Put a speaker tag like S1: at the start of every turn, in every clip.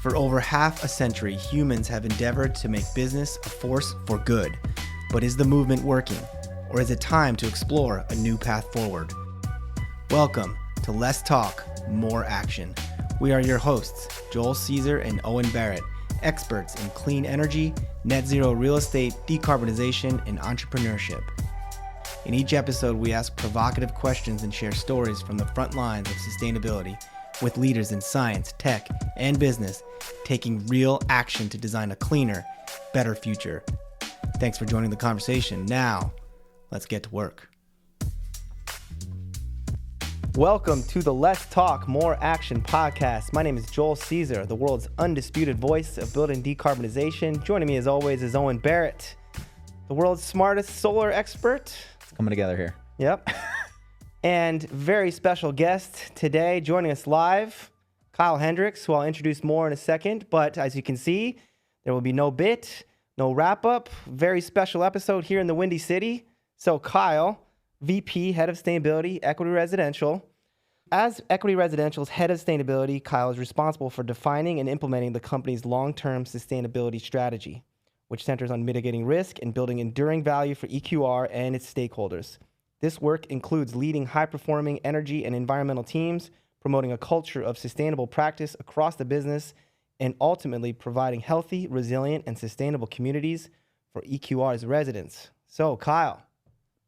S1: For over half a century, humans have endeavored to make business a force for good. But is the movement working? Or is it time to explore a new path forward? Welcome to Less Talk, More Action. We are your hosts, Joel Caesar and Owen Barrett, experts in clean energy, net zero real estate, decarbonization, and entrepreneurship. In each episode, we ask provocative questions and share stories from the front lines of sustainability with leaders in science, tech, and business, taking real action to design a cleaner, better future. Thanks for joining the conversation. Now, let's get to work. Welcome to the Let's Talk More Action podcast. My name is Joel Caesar, the world's undisputed voice of building decarbonization. Joining me as always is Owen Barrett, the world's smartest solar expert.
S2: It's coming together here.
S1: Yep. And very special guest today joining us live, Kyle Hendricks, who I'll introduce more in a second. But as you can see, there will be no bit, no wrap up. Very special episode here in the Windy City. So Kyle, VP, Head of Sustainability, Equity Residential. As Equity Residential's Head of Sustainability, Kyle is responsible for defining and implementing the company's long-term sustainability strategy, which centers on mitigating risk and building enduring value for EQR and its stakeholders. This work includes leading high-performing energy and environmental teams, promoting a culture of sustainable practice across the business, and ultimately providing healthy, resilient, and sustainable communities for EQR's residents. So, Kyle,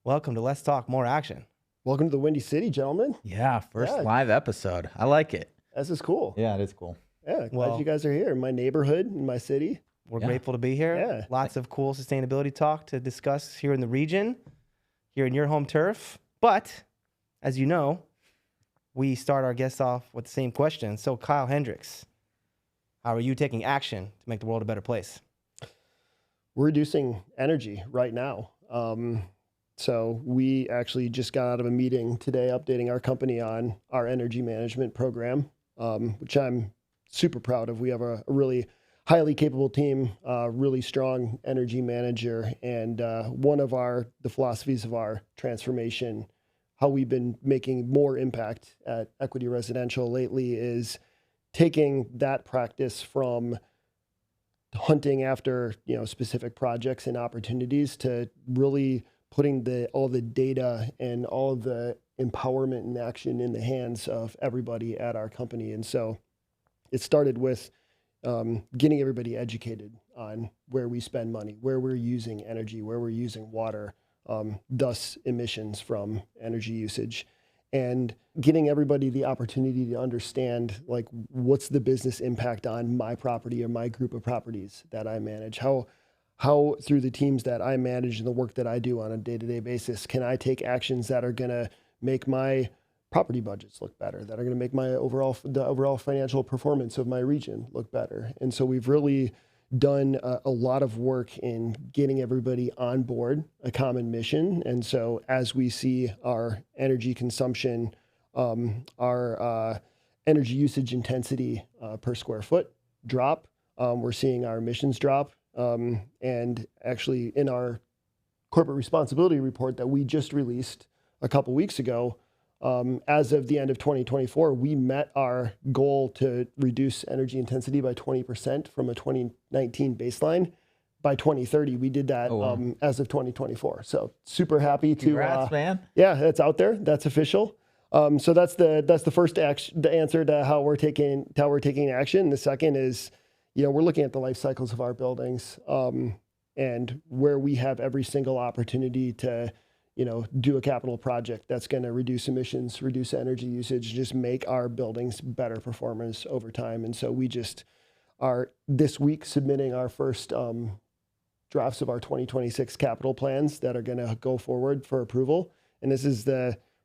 S1: welcome to Let's Talk More Action.
S3: Welcome to the Windy City, gentlemen.
S2: Yeah, first live episode. I like it.
S3: This is cool.
S2: Yeah, it is cool.
S3: Yeah, glad you guys are here in my neighborhood, in my city.
S1: We're grateful to be here.
S3: Yeah.
S1: Lots of cool sustainability talk to discuss here in the region, here in your home turf. But, as you know, we start our guests off with the same question. So, Kyle Hendricks, how are you taking action to make the world a better place?
S3: We're reducing energy right now. So we actually just got out of a meeting today updating our company on our energy management program, which I'm super proud of. We have a really highly capable team, really strong energy manager. And one of the philosophies of our transformation, how we've been making more impact at Equity Residential lately, is taking that practice from hunting after specific projects and opportunities to really putting all the data and all of the empowerment and action in the hands of everybody at our company. And so it started with getting everybody educated on where we spend money, where we're using energy, where we're using water, thus emissions from energy usage, and getting everybody the opportunity to understand, like, what's the business impact on my property or my group of properties that I manage? How through the teams that I manage and the work that I do on a day-to-day basis, can I take actions that are going to make my property budgets look better, that are going to make the overall financial performance of my region look better? And so we've really done a lot of work in getting everybody on board a common mission. And so as we see our energy consumption, our energy usage intensity per square foot drop, we're seeing our emissions drop. And actually in our corporate responsibility report that we just released a couple weeks ago, as of the end of 2024, we met our goal to reduce energy intensity by 20% from a 2019 baseline. By 2030, we did that as of 2024. So super happy to.
S2: Congrats, man.
S3: Yeah, that's out there. That's official. So that's the first the answer to how we're taking action. The second is, we're looking at the life cycles of our buildings, and where we have every single opportunity to do a capital project that's going to reduce emissions, reduce energy usage, just make our buildings better performers over time. And so we just are this week submitting our first drafts of our 2026 capital plans that are going to go forward for approval. And this is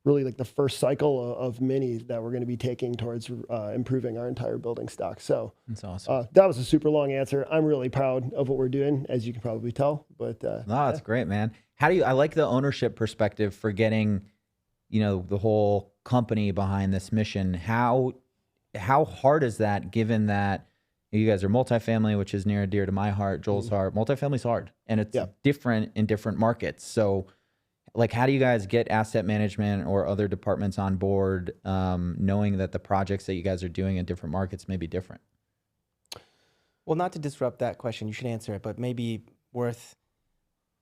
S3: really the first cycle of many that we're going to be taking towards improving our entire building stock. So
S2: that's awesome.
S3: That was a super long answer. I'm really proud of what we're doing, as you can probably tell. But
S2: no, that's great, man. I like the ownership perspective for getting, the whole company behind this mission. How hard is that, given that you guys are multifamily, which is near and dear to my heart, Joel's heart? Multifamily's hard, and it's different in different markets. So like, how do you guys get asset management or other departments on board, knowing that the projects that you guys are doing in different markets may be different?
S1: Well, not to disrupt that question, you should answer it, but maybe worth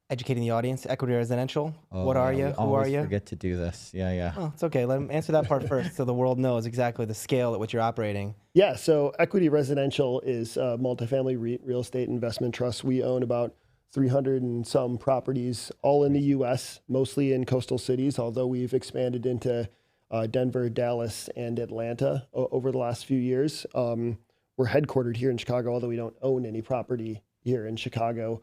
S1: educating the audience. Equity residential. What are you? Who are you?
S2: Forget to do this. Yeah.
S1: Oh, it's okay. Let him answer that part first, so the world knows exactly the scale at which you're operating.
S3: Yeah, so Equity Residential is a multifamily real estate investment trust. We own about 300 and some properties, all in the U.S., mostly in coastal cities, although we've expanded into Denver, Dallas, and Atlanta over the last few years. We're headquartered here in Chicago, although we don't own any property here in Chicago.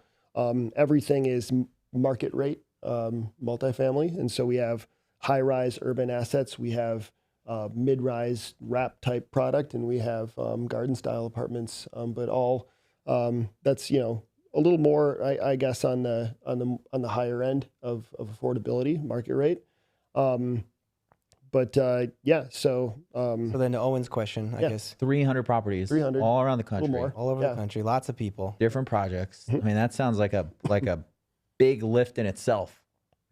S3: Everything is market rate multifamily, and so we have high-rise urban assets, we have mid-rise wrap type product, and we have garden-style apartments. But all that's a little more, I guess, on the higher end of affordability market rate. Yeah, so
S1: then to Owen's question, I guess
S2: 300 properties,
S3: 300,
S2: all around the country,
S3: more.
S1: all over the country, lots of people,
S2: different projects. I mean, that sounds like a big lift in itself.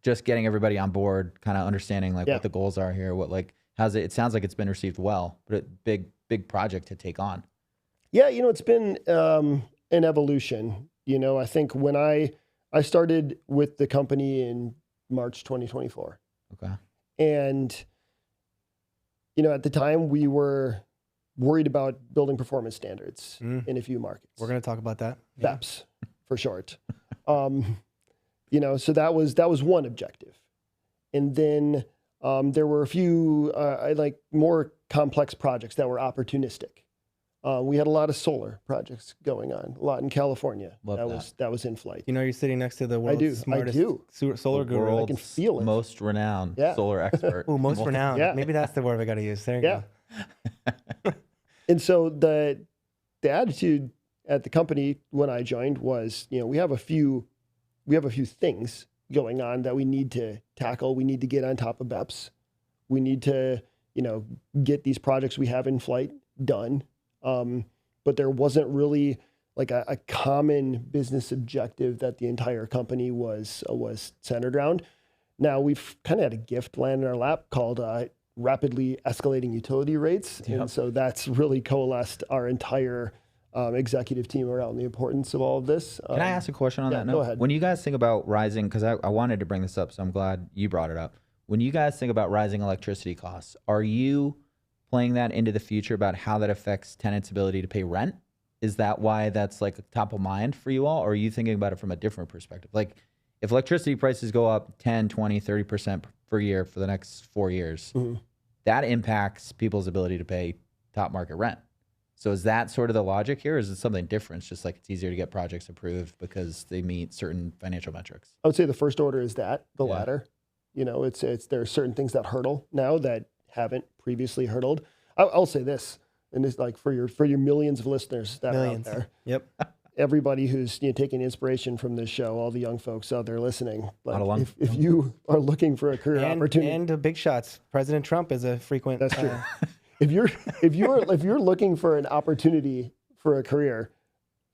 S2: Just getting everybody on board, kind of understanding what the goals are here, how's it? It sounds like it's been received well, but a big project to take on.
S3: Yeah, it's been an evolution. I think when I started with the company in March 2024.
S2: Okay.
S3: And at the time we were worried about building performance standards in a few markets.
S1: We're going to talk about that.
S3: BEPS for short. So that was one objective. And then there were a few more complex projects that were opportunistic. We had a lot of solar projects going on, a lot in California. That was in flight.
S1: You're sitting next to the world's smartest solar guru.
S3: I can feel it.
S2: Most renowned solar expert.
S1: Oh, most renowned. Yeah. Maybe that's the word I got to use. There you go.
S3: And so the attitude at the company when I joined was, we have a few things going on that we need to tackle. We need to get on top of BEPS. We need to, get these projects we have in flight done. But there wasn't really a common business objective that the entire company was centered around. Now we've kind of had a gift land in our lap called rapidly escalating utility rates. Yep. And so that's really coalesced our entire executive team around the importance of all of this.
S2: Can I ask a question on that note?
S3: Go ahead.
S2: When you guys think about rising, because I wanted to bring this up, so I'm glad you brought it up. When you guys think about rising electricity costs, are you playing that into the future about how that affects tenants' ability to pay rent? Is that why that's top of mind for you all? Or are you thinking about it from a different perspective? If electricity prices go up 10, 20, 30% per year for the next 4 years, that impacts people's ability to pay top market rent. So is that sort of the logic here? Or is it something different? It's just it's easier to get projects approved because they meet certain financial metrics.
S3: I would say the first order is the latter. There are certain things that hurdle now that haven't previously hurdled. I'll say this, and this for your millions of listeners that are out there.
S1: Yep.
S3: Everybody who's taking inspiration from this show, all the young folks out there listening. If you are looking for a career opportunity,
S1: and big shots, President Trump is a frequent.
S3: That's true. If you're looking for an opportunity for a career,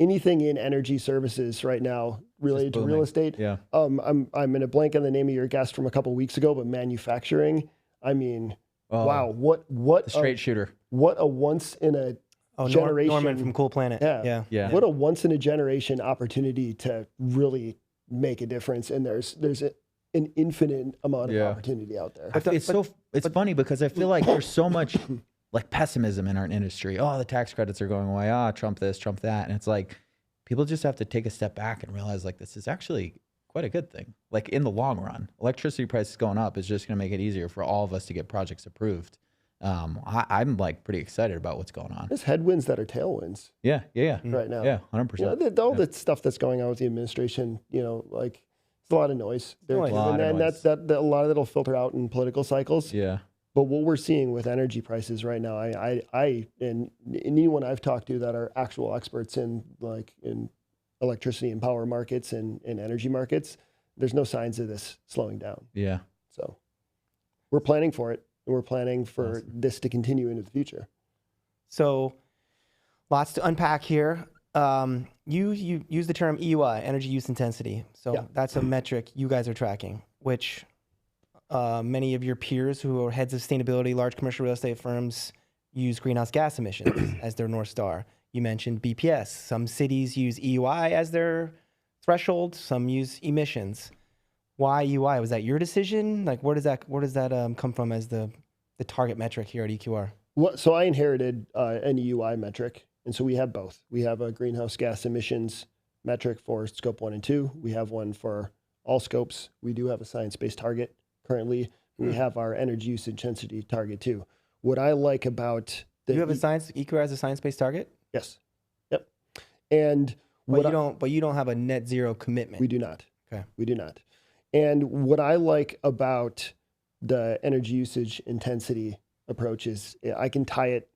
S3: anything in energy services right now related to real estate.
S2: Yeah.
S3: I'm in a blank on the name of your guest from a couple weeks ago, but manufacturing. I mean, wow, what
S2: a straight shooter.
S3: What a once in a generation.
S1: Norman from Cool Planet.
S3: Yeah. What a once in a generation opportunity to really make a difference. And there's an infinite amount of opportunity out there.
S2: It's funny because I feel like there's so much pessimism in our industry. Oh, the tax credits are going away. Trump this, Trump that. And it's people just have to take a step back and realize this is actually quite a good thing. In the long run, electricity prices going up is just going to make it easier for all of us to get projects approved. I'm pretty excited about what's going on.
S3: There's headwinds that are tailwinds.
S2: Yeah.
S3: Right now.
S2: Yeah, 100%.
S3: All the stuff that's going on with the administration, it's a lot of noise. A lot of it'll filter out in political cycles.
S2: Yeah.
S3: But what we're seeing with energy prices right now, I and anyone I've talked to that are actual experts in electricity and power markets and energy markets, there's no signs of this slowing down.
S2: Yeah.
S3: So we're planning for it. And we're planning for this to continue into the future.
S1: So lots to unpack here. You use the term EUI, energy use intensity. So that's a metric you guys are tracking, which many of your peers who are heads of sustainability, large commercial real estate firms, use greenhouse gas emissions as their North Star. You mentioned BPS. Some cities use EUI as their threshold. Some use emissions. Why EUI? Was that your decision? Like, where does that come from as the target metric here at EQR?
S3: So I inherited an EUI metric, and so we have both. We have a greenhouse gas emissions metric for scope 1 and 2. We have one for all scopes. We do have a science-based target currently. We have our energy usage intensity target too. What I like about
S1: you have EQR has a science-based target?
S3: Yes. Yep. And
S1: but you don't have a net zero commitment.
S3: We do not.
S1: Okay.
S3: We do not. And what I like about the energy usage intensity approach is I can tie it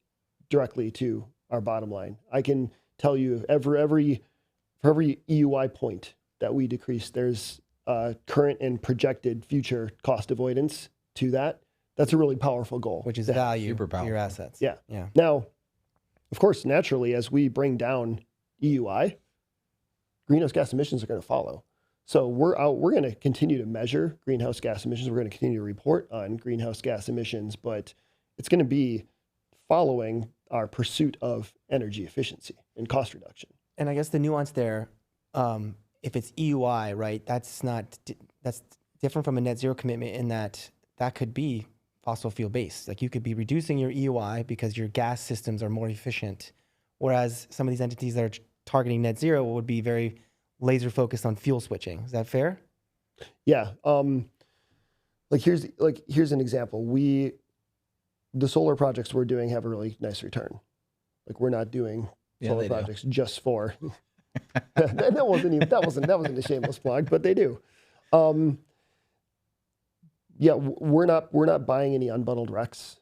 S3: directly to our bottom line. I can tell you for every EUI point that we decrease, there's current and projected future cost avoidance to that. That's a really powerful goal.
S1: Which is value
S2: Super
S1: for your assets.
S3: Yeah.
S1: Yeah.
S3: Now, of course, naturally, as we bring down EUI, greenhouse gas emissions are going to follow. So we're going to continue to measure greenhouse gas emissions. We're going to continue to report on greenhouse gas emissions, but it's going to be following our pursuit of energy efficiency and cost reduction.
S1: And I guess the nuance there, if it's EUI, right, that's different from a net zero commitment in that could be fossil fuel based. Like you could be reducing your EUI because your gas systems are more efficient, whereas some of these entities that are targeting net zero would be very laser focused on fuel switching. Is that fair?
S3: Yeah. Here's an example. The solar projects we're doing have a really nice return. Like we're not doing solar projects just for that wasn't a shameless plug, but they do. We're not buying any unbundled RECs.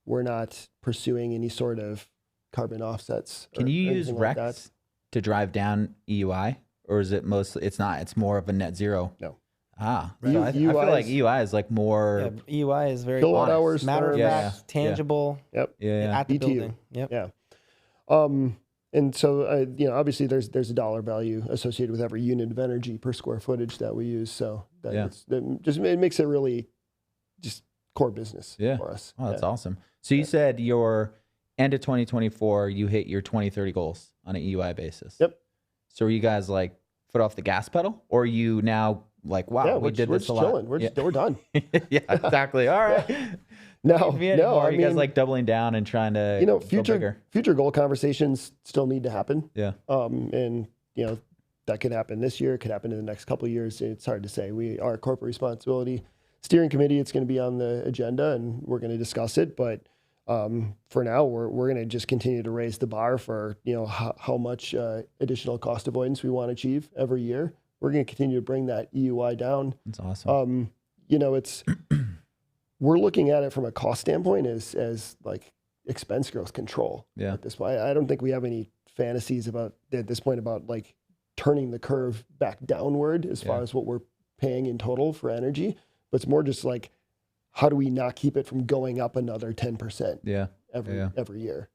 S3: We're not pursuing any sort of carbon offsets.
S2: Can you use RECs to drive down EUI, or is it mostly? It's not. It's more of a net zero.
S3: No.
S2: So I feel like EUI is like more.
S1: Yeah, EUI is very
S3: kilowatt hours,
S1: matter of fact, tangible.
S3: Yep.
S2: Yeah.
S1: At the
S3: BTU.
S1: building. Yep.
S3: Yeah. And so obviously there's a dollar value associated with every unit of energy per square footage that we use. So it makes it really just core business for us.
S2: Oh, that's awesome. So you said your end of 2024, you hit your 2030 goals on an EUI basis.
S3: Yep.
S2: So are you guys like foot off the gas pedal, or are you now like, wow, we did this a lot?
S3: Chilling. We're done.
S2: Yeah, exactly. All right.
S3: No,
S2: are you guys like doubling down and trying to
S3: future goal conversations still need to happen.
S2: Yeah.
S3: And that could happen this year. It could happen in the next couple of years. It's hard to say. We are a corporate responsibility steering committee. It's going to be on the agenda, and we're going to discuss it. But for now, we're going to just continue to raise the bar for how much additional cost avoidance we want to achieve every year. We're going to continue to bring that EUI down.
S2: That's awesome.
S3: It's we're looking at it from a cost standpoint as like expense growth control.
S2: Yeah.
S3: At this point, I don't think we have any fantasies at this point about like turning the curve back downward as far as what we're paying in total for energy. But it's more just like, how do we not keep it from going up another 10% every year?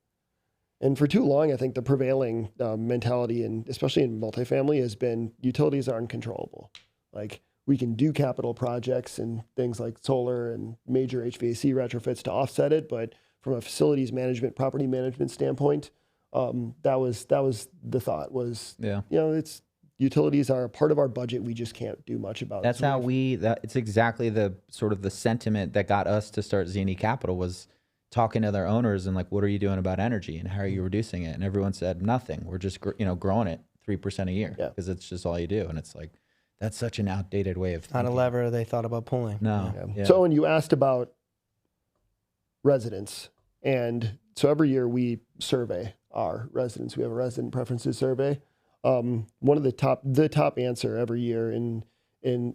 S3: And for too long, I think the prevailing mentality, and especially in multifamily, has been utilities are uncontrollable. Like we can do capital projects and things like solar and major HVAC retrofits to offset it, but from a facilities management, property management standpoint, that was the thought was, it's utilities are a part of our budget. We just can't do much about it.
S2: That's how it's exactly the sort of the sentiment that got us to start Zini Capital, was talking to their owners and like, what are you doing about energy and how are you reducing it? And everyone said nothing. We're just, growing it 3% a year because it's just all you do. And it's like, that's such an outdated way of thinking.
S1: Not a lever they thought about pulling.
S2: No.
S3: Yeah. So when you asked about residents, and so every year we survey our residents. We have a resident preferences survey. One of the top answer every year, and I'm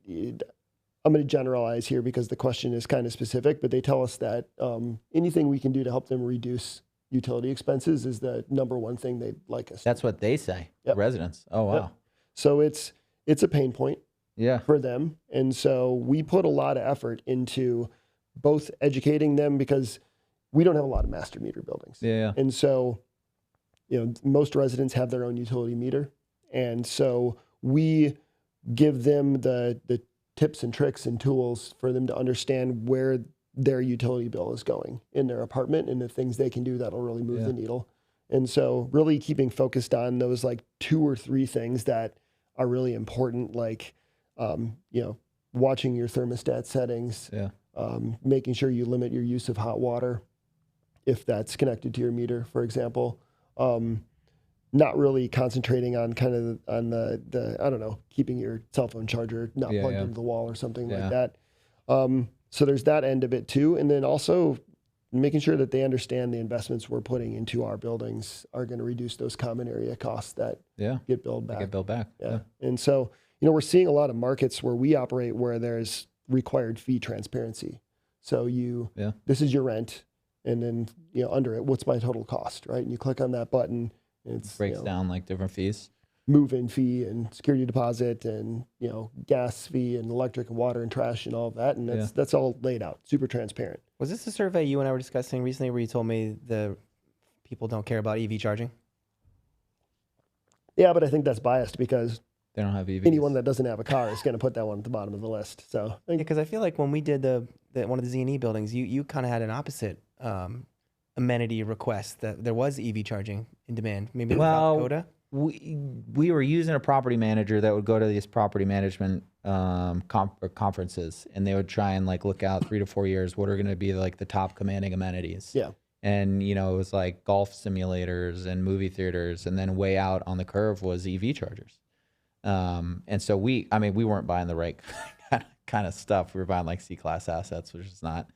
S3: going to generalize here because the question is kind of specific, but they tell us that anything we can do to help them reduce utility expenses is the number one thing they'd like us.
S2: That's what they say. Yep. Residents. Oh wow.
S3: Yep. So it's a pain point for them, and so we put a lot of effort into both educating them because we don't have a lot of master meter buildings. And so most residents have their own utility meter. And so we give them the tips and tricks and tools for them to understand where their utility bill is going in their apartment and the things they can do that'll really move the needle. And so really keeping focused on those like 2 or 3 things that are really important, like, watching your thermostat settings, making sure you limit your use of hot water if that's connected to your meter, for example. Not really concentrating on kind of on the I don't know, keeping your cell phone charger not plugged into the wall or something like that. So there's that end of it too. And then also making sure that they understand the investments we're putting into our buildings are going to reduce those common area costs that get billed back.
S2: Yeah.
S3: And so, we're seeing a lot of markets where we operate where there's required fee transparency. So this is your rent, and then, under it, what's my total cost, right? And you click on that button, and it
S2: breaks down like different fees.
S3: Move-in fee and security deposit and, gas fee and electric and water and trash and all of that. And that's all laid out, super transparent.
S1: Was this a survey you and I were discussing recently where you told me the people don't care about EV charging?
S3: Yeah, but I think that's biased because
S2: they don't have EVs.
S3: Anyone that doesn't have a car is going to put that one at the bottom of the list. So
S1: because I feel like when we did the one of the Z&E buildings, you kind of had an opposite amenity request that there was EV charging in demand. Maybe in South Dakota.
S2: We were using a property manager that would go to these property management conferences, and they would try and like look out 3 to 4 years what are going to be like the top commanding amenities.
S3: Yeah.
S2: And it was like golf simulators and movie theaters, and then way out on the curve was EV chargers. And so we weren't buying the right kind of stuff. We were buying like C-class assets, which is not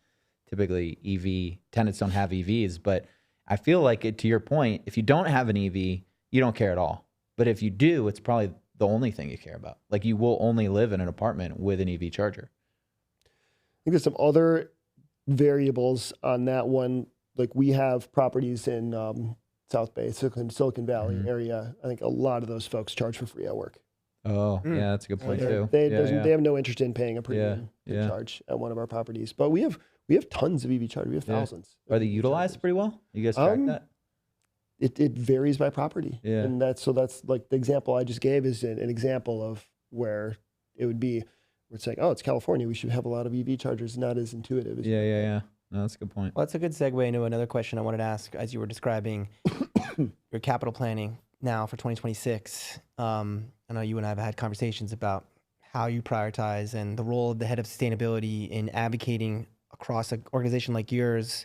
S2: typically EV. Tenants don't have EVs, but I feel like to your point, if you don't have an EV, you don't care at all. But if you do, it's probably the only thing you care about. Like you will only live in an apartment with an EV charger.
S3: I think there's some other variables on that one. Like we have properties in South Bay, Silicon Valley area. I think a lot of those folks charge for free at work.
S2: Oh, yeah, that's a good point too.
S3: They have no interest in paying a premium to charge at one of our properties. But we have tons of EV chargers. We have thousands.
S2: Are they utilized pretty well? You guys track that?
S3: It varies by property.
S2: Yeah.
S3: And that's like the example I just gave is an example of where it would be, where it's like, oh, it's California, we should have a lot of EV chargers, not as intuitive as
S2: Yeah. No, that's a good point.
S1: Well, that's a good segue into another question I wanted to ask as you were describing your capital planning now for 2026. I know you and I have had conversations about how you prioritize and the role of the head of sustainability in advocating across an organization like yours,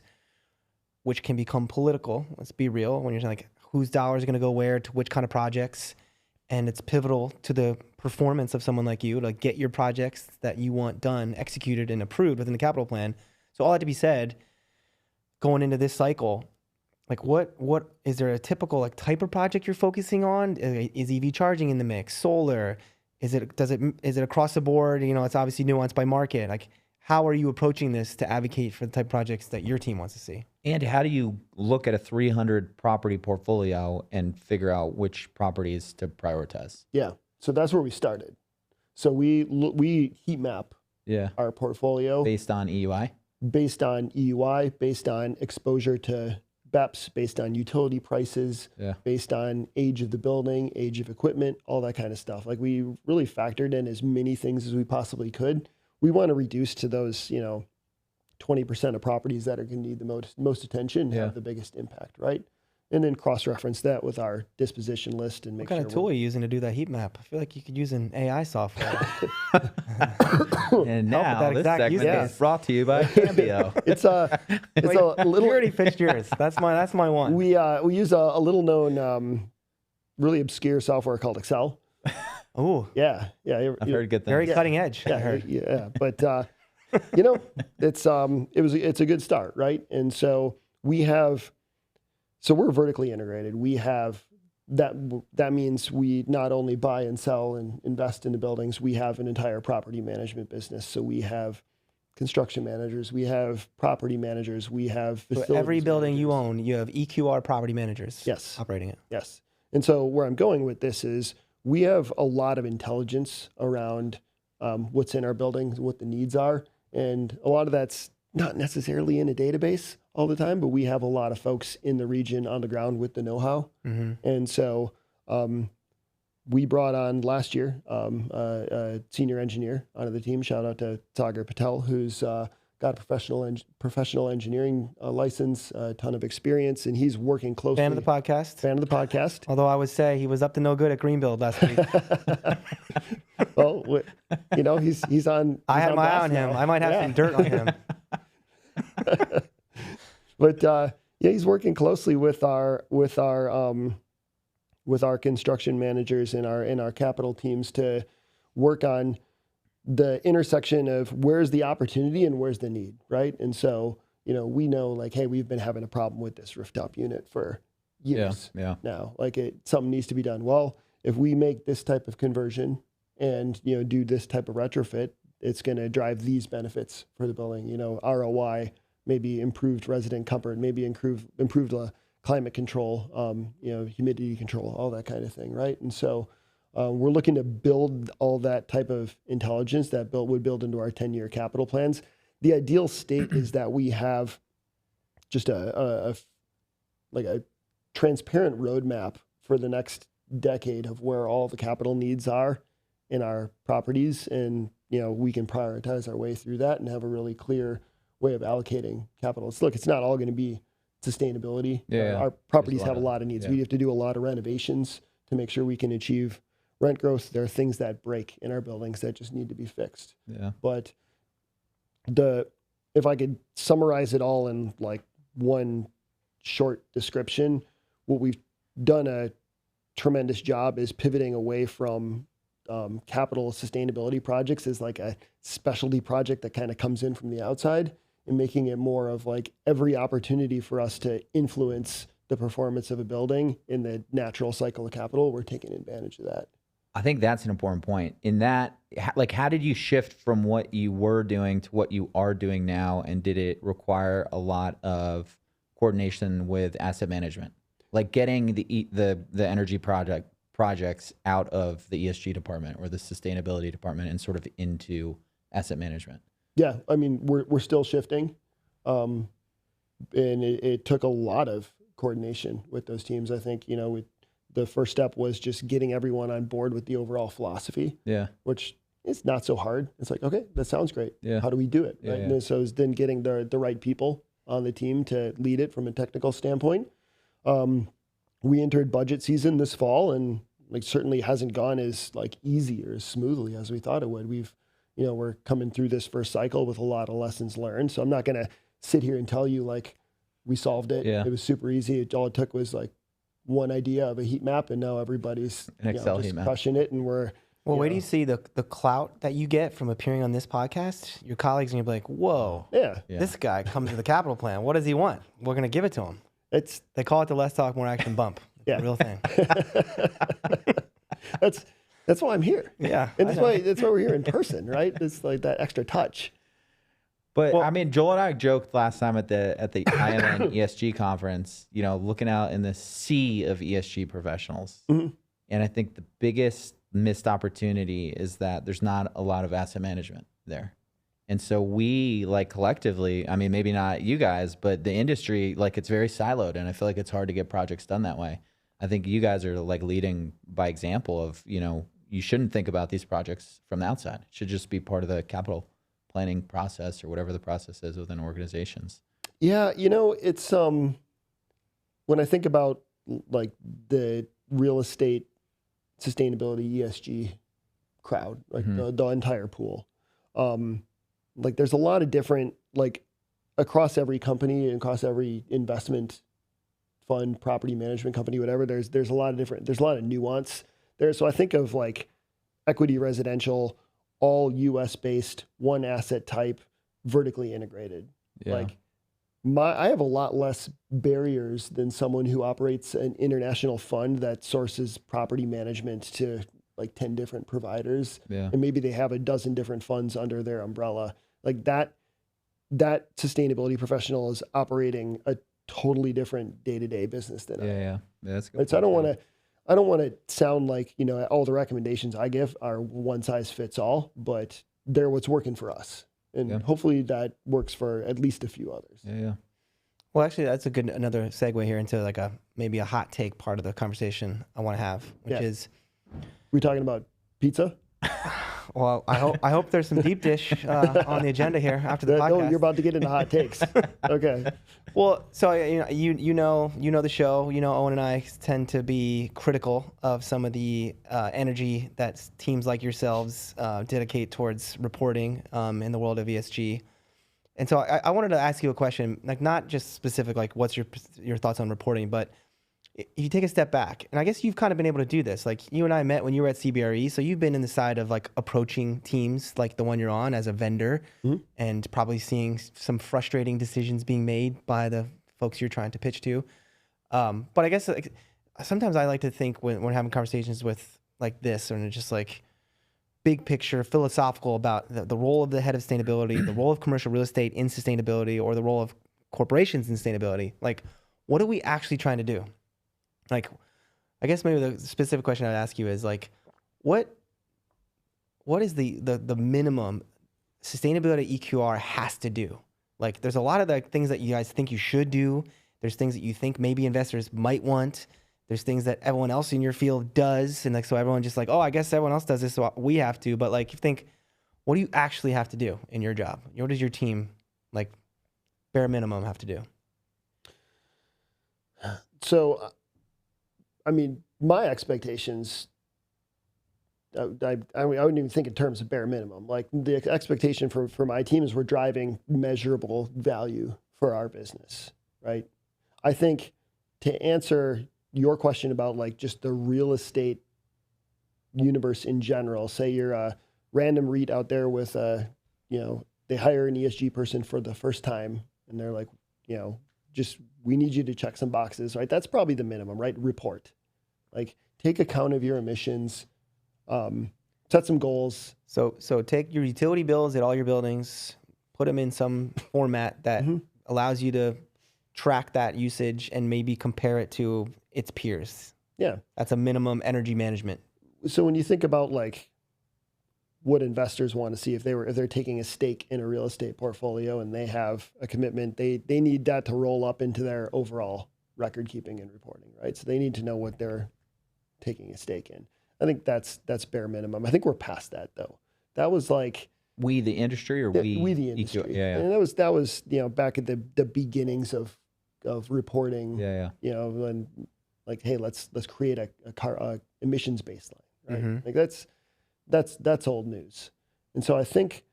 S1: which can become political. Let's be real. When you're like, whose dollars are going to go where to which kind of projects, and it's pivotal to the performance of someone like you to get your projects that you want done, executed, and approved within the capital plan. So all that to be said, going into this cycle, like what is there a typical type of project you're focusing on? Is EV charging in the mix? Solar? Is it across the board? It's obviously nuanced by market. Like, how are you approaching this to advocate for the type of projects that your team wants to see?
S2: Andy, how do you look at a 300 property portfolio and figure out which properties to prioritize?
S3: Yeah, so that's where we started. So we heat map our portfolio
S2: based on EUI,
S3: based on exposure to BEPS, based on utility prices, based on age of the building, age of equipment, all that kind of stuff. Like we really factored in as many things as we possibly could. We want to reduce to those, 20% of properties that are going to need the most attention and have the biggest impact, right? And then cross-reference that with our disposition list and make sure.
S1: What kind of tool are you using to do that heat map? I feel like you could use an AI software.
S2: And now this segment is brought to you by Cambio.
S3: It's a little.
S1: You already pitched yours. That's my one.
S3: We use a little known, really obscure software called Excel.
S1: Oh
S3: yeah.
S2: I've heard good things.
S1: Very cutting edge.
S3: Yeah. But it's a good start, right? And so we're vertically integrated. We have that means we not only buy and sell and invest in the buildings, we have an entire property management business. So we have construction managers, we have property managers, we have facilities.
S1: So every building
S3: managers.
S1: you own, you have EQR property managers.
S3: Yes.
S1: Operating it.
S3: Yes. And so where I'm going with this is we have a lot of intelligence around what's in our buildings, what the needs are. And a lot of that's not necessarily in a database all the time, but we have a lot of folks in the region on the ground with the know-how. Mm-hmm. And so we brought on last year a senior engineer onto the team. Shout out to Sagar Patel, who's got got a professional engineering license, a ton of experience, and he's working closely.
S1: Fan of the podcast.
S3: Fan of the podcast.
S1: Although I would say he was up to no good at Greenbuild last week.
S3: Well, he's on.
S1: I had my eye on
S3: now.
S1: him. I might have some dirt on him.
S3: But he's working closely with our construction managers and our capital teams to work on the intersection of where's the opportunity and where's the need, right? And so, we know like, hey, we've been having a problem with this rooftop unit for years now. Like something needs to be done. Well, if we make this type of conversion and, do this type of retrofit, it's going to drive these benefits for the building, ROI, maybe improved resident comfort, maybe improved climate control, humidity control, all that kind of thing, right? And so we're looking to build all that type of intelligence that would build into our 10-year capital plans. The ideal state is that we have just a transparent roadmap for the next decade of where all the capital needs are in our properties, and we can prioritize our way through that and have a really clear way of allocating capital. It's not all going to be sustainability. Our properties have a lot of needs. We have to do a lot of renovations to make sure we can achieve rent growth. There are things that break in our buildings that just need to be fixed. But if I could summarize it all in like one short description, what we've done a tremendous job is pivoting away from capital sustainability projects as like a specialty project that kind of comes in from the outside, and making it more of like every opportunity for us to influence the performance of a building in the natural cycle of capital. We're taking advantage of that.
S2: I think that's an important point. In that, like, how did you shift from what you were doing to what you are doing now? And did it require a lot of coordination with asset management? Like getting the energy projects out of the ESG department or the sustainability department and sort of into asset management?
S3: Yeah, I mean, we're still shifting. And it took a lot of coordination with those teams. I think, the first step was just getting everyone on board with the overall philosophy. Which is not so hard. It's like, okay, that sounds great. How do we do it? Right? And so it's then getting the right people on the team to lead it from a technical standpoint. We entered budget season this fall, and like certainly hasn't gone as like easy or as smoothly as we thought it would. We're coming through this first cycle with a lot of lessons learned. So I'm not going to sit here and tell you like we solved it. It was super easy. All it took was like one idea of a heat map, and now everybody's
S2: an Excel heat map,
S3: crushing it. And we're
S1: wait do you see the clout that you get from appearing on this podcast? Your colleagues are gonna be like, whoa, this guy comes with a capital plan. What does he want? We're gonna give it to him. They call it the Less Talk More Action bump. It's a real thing.
S3: That's why I'm here.
S1: Yeah,
S3: and that's why we're here in person, right? It's like that extra touch.
S2: But I mean, Joel and I joked last time at the IMN ESG conference, looking out in the sea of ESG professionals. And I think the biggest missed opportunity is that there's not a lot of asset management there. And so we, like, collectively, I mean, maybe not you guys, but the industry, like, it's very siloed, and I feel like it's hard to get projects done that way. I think you guys are like leading by example of, you shouldn't think about these projects from the outside. It should just be part of the capital planning process or whatever the process is within organizations.
S3: Yeah, it's when I think about like the real estate sustainability ESG crowd, like the entire pool, like there's a lot of different, like across every company and across every investment fund, property management company, whatever, there's a lot of nuance there. So I think of like equity residential, all US based, one asset type, vertically integrated. Like I have a lot less barriers than someone who operates an international fund that sources property management to like 10 different providers. And maybe they have a dozen different funds under their umbrella. Like that sustainability professional is operating a totally different day-to-day business than I am.
S2: That's good.
S3: Right? So I don't want to sound like, all the recommendations I give are one size fits all, but they're what's working for us. And hopefully that works for at least a few others.
S1: Well, actually, that's another segue here into like maybe a hot take part of the conversation I want to have, which is,
S3: we talking about pizza?
S1: Well, I hope there's some deep dish on the agenda here after the podcast.
S3: No, you're about to get into hot takes. Okay.
S1: Well, so you know the show. Owen and I tend to be critical of some of the energy that teams like yourselves dedicate towards reporting in the world of ESG. And so I wanted to ask you a question, like not just specific, like what's your thoughts on reporting, but you take a step back, and I guess you've kind of been able to do this. Like you and I met when you were at CBRE, so you've been in the side of like approaching teams like the one you're on as a vendor, and probably seeing some frustrating decisions being made by the folks you're trying to pitch to. But I guess like, sometimes I like to think when we're having conversations with like this, and it's just like big picture, philosophical about the role of the head of sustainability, the role of commercial real estate in sustainability, or the role of corporations in sustainability. Like, what are we actually trying to do? Like, I guess maybe the specific question I'd ask you is like, what is the minimum sustainability EQR has to do? Like, there's a lot of the things that you guys think you should do. There's things that you think maybe investors might want. There's things that everyone else in your field does. And like, so everyone just like, oh, I guess everyone else does this, so we have to. But like, you think, what do you actually have to do in your job? What does your team, like, bare minimum have to do?
S3: So, I mean, my expectations, I wouldn't even think in terms of bare minimum. Like the expectation for my team is we're driving measurable value for our business, right? I think to answer your question about like just the real estate universe in general, say you're a random REIT out there with they hire an ESG person for the first time and they're like, just, we need you to check some boxes, right? That's probably the minimum, right? Report. Like, take account of your emissions, set some goals.
S1: So take your utility bills at all your buildings, put them in some format that allows you to track that usage and maybe compare it to its peers.
S3: Yeah.
S1: That's a minimum energy management.
S3: So when you think about like what investors want to see, if they're taking a stake in a real estate portfolio and they have a commitment, they need that to roll up into their overall record keeping and reporting, right? So they need to know what they're taking a stake in. I think that's bare minimum. I think we're past that though. That was like
S2: we the industry, or
S3: we the industry.
S2: Yeah.
S3: And that was back at the beginnings of reporting.
S2: Yeah.
S3: And like, hey, let's create a emissions baseline, right? Like that's old news. And so I think,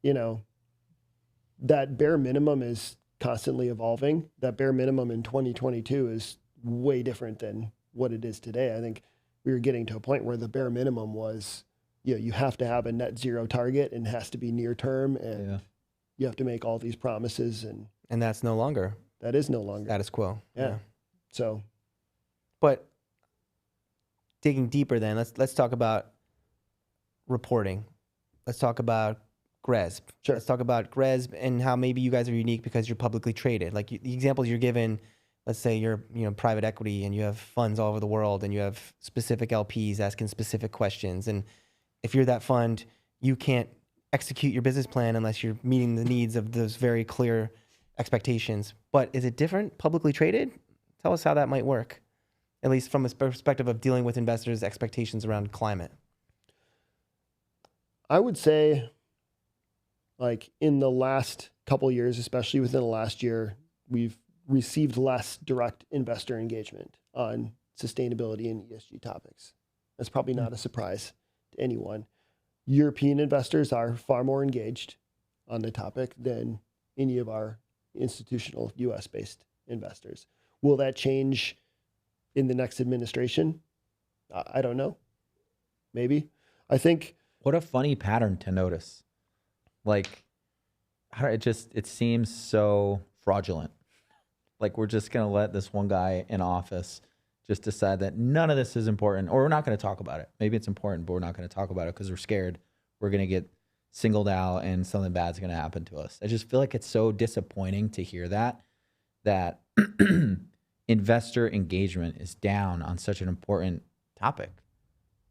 S3: that bare minimum is constantly evolving. That bare minimum in 2022 is way different than what it is today. I think we were getting to a point where the bare minimum was, you have to have a net zero target and it has to be near term, and you have to make all these promises, and
S1: that's no longer.
S3: That is no longer
S1: status quo.
S3: Yeah. So,
S1: but digging deeper, then let's talk about reporting. Let's talk about GRESB.
S3: Sure.
S1: Let's talk about GRESB and how maybe you guys are unique because you're publicly traded. Like the examples you're given, let's say you're private equity and you have funds all over the world and you have specific LPs asking specific questions. And if you're that fund, you can't execute your business plan unless you're meeting the needs of those very clear expectations. But is it different publicly traded? Tell us how that might work, at least from a perspective of dealing with investors' expectations around climate.
S3: I would say, like in the last couple of years, especially within the last year, we've received less direct investor engagement on sustainability and ESG topics. That's probably not a surprise to anyone. European investors are far more engaged on the topic than any of our institutional US-based investors. Will that change in the next administration? I don't know. Maybe. I think.
S2: What a funny pattern to notice. Like, it seems so fraudulent. Like, we're just going to let this one guy in office just decide that none of this is important, or we're not going to talk about it. Maybe it's important, but we're not going to talk about it because we're scared we're going to get singled out and something bad's going to happen to us. I just feel like it's so disappointing to hear that investor engagement is down on such an important topic.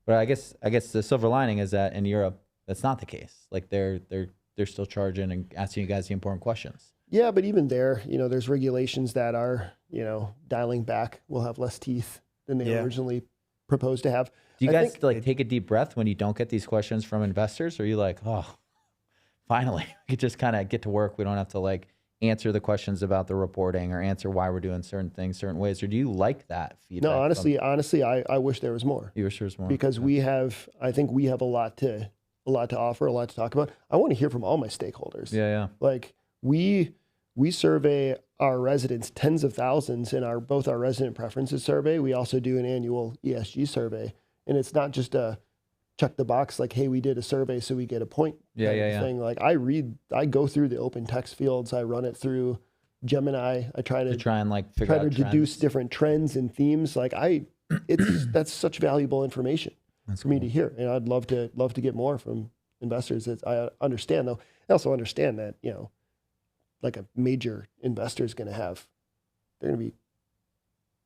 S2: But I guess the silver lining is that in Europe, that's not the case. Like they're still charging and asking you guys the important questions.
S3: Yeah, but even there, there's regulations that are, dialing back will have less teeth than they originally proposed to have.
S2: Do you
S3: I
S2: guys
S3: think
S2: like take a deep breath when you don't get these questions from investors? Or are you like, oh, finally, we could just kind of get to work. We don't have to like answer the questions about the reporting or answer why we're doing certain things certain ways. Or do you like that feedback?
S3: No, honestly, I wish there was more.
S2: You wish there was more
S3: because I think we have a lot to offer, a lot to talk about. I want to hear from all my stakeholders.
S2: Yeah.
S3: Like we survey our residents tens of thousands in both our resident preferences survey. We also do an annual ESG survey, and it's not just a check the box like, hey, we did a survey so we get a point thing. Like I go through the open text fields, I run it through Gemini. I try and like figure out deduce different trends and themes. Like that's such valuable information for me to hear, and I'd love to get more from investors. I understand though. I also understand that like a major investor is going to have, they're going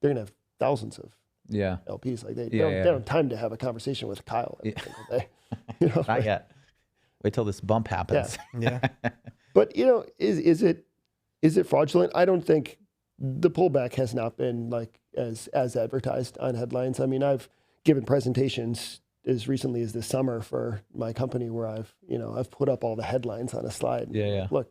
S3: to have thousands of LPs. Like they don't have time to have a conversation with Kyle every single day.
S2: Not yet. Wait till this bump happens.
S3: Yeah. But is it fraudulent? I don't think the pullback has not been like as advertised on headlines. I mean, I've given presentations as recently as this summer for my company where I've put up all the headlines on a slide.
S2: Yeah.
S3: Look,